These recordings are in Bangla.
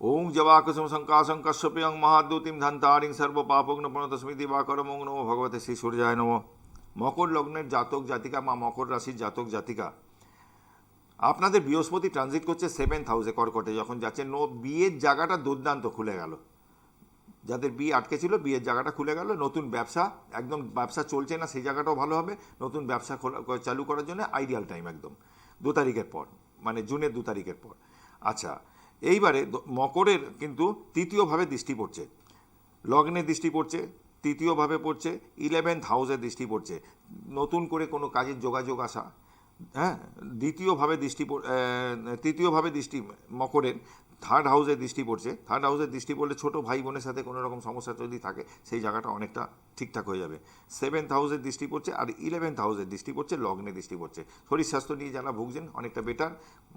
ওং জবাকুসুম শঙ্কাশং কশ্যপেয়ং মহাদ্যুতিম ধন্তারিং সর্ব পাপগ্ন প্রণতস্মি দিবাকরম ওং নমো ভগবতে শ্রী সূর্যায় নমঃ। মকর লগ্নের জাতক জাতিকা বা মকর রাশির জাতক জাতিকা, আপনাদের বৃহস্পতি ট্রানজিট করছে 7th হাউসে কর্কটে, যখন যাচ্ছে বিয়ের জায়গাটা দুর্দান্ত খুলে গেল। যাদের বিয়ে আটকে ছিল বিয়ের জায়গাটা খুলে গেল, নতুন ব্যবসা, একদম ব্যবসা চলছে না সেই জায়গাটাও ভালো হবে, নতুন ব্যবসা চালু করার জন্য আইডিয়াল টাইম একদম 2 তারিখের পর, মানে জুনের 2 তারিখের পর। আচ্ছা, এইবারে মকরের কিন্তু তৃতীয়ভাবে দৃষ্টি পড়ছে, লগ্নে দৃষ্টি পড়ছে, তৃতীয়ভাবে পড়ছে, 11th হাউসে দৃষ্টি পড়ছে, নতুন করে কোনো কাজের যোগাযোগ আসা। হ্যাঁ, তৃতীয়ভাবে দৃষ্টি মকরের 3rd হাউসে দৃষ্টি পড়ছে। 3rd হাউসে দৃষ্টি পড়লে ছোটো ভাই বোনের সাথে কোনো রকম সমস্যা যদি থাকে সেই জায়গাটা অনেকটা ঠিকঠাক হয়ে যাবে। 7th হাউসের দৃষ্টি পড়ছে আর 11th হাউসের দৃষ্টি পড়ছে, লগ্নে দৃষ্টি পড়ছে। শরীর স্বাস্থ্য নিয়ে যারা ভুগছেন অনেকটা বেটার,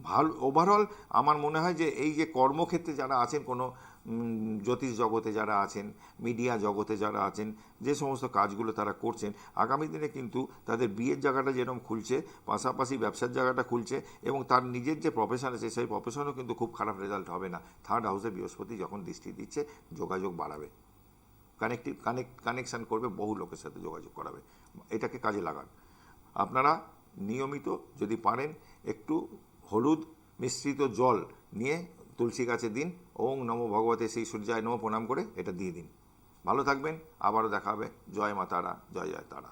ভালো ওভারঅল। আমার মনে হয় যে এই যে কর্মক্ষেত্রে যারা আছেন, কোনো জ্যোতিষ জগতে যারা আছেন, মিডিয়া জগতে যারা আছেন, যে সমস্ত কাজগুলো তারা করছেন, আগামী দিনে কিন্তু তাদের বিয়ের জায়গাটা যেরকম খুলছে, পাশাপাশি ব্যবসার জায়গাটা খুলছে, এবং তার নিজের যে প্রফেশন আছে সেই প্রফেশনও কিন্তু খুব খারাপ রেজাল্ট হবে না। 3rd হাউসে বৃহস্পতি যখন দৃষ্টি দিচ্ছে, যোগাযোগ বাড়াবে, কানেকশান করবে, বহু লোকের সাথে যোগাযোগ করাবে। এটাকে কাজে লাগান। আপনারা নিয়মিত যদি পারেন একটু হলুদ মিশ্রিত জল নিয়ে তুলসী গাছে দিন, ওং নমো ভগবতে শ্রী সূর্যায় নমঃ প্রণাম করে এটা দিয়ে দিন। ভালো থাকবেন, আবারও দেখা হবে। জয় মা তারা, জয় জয় তারা।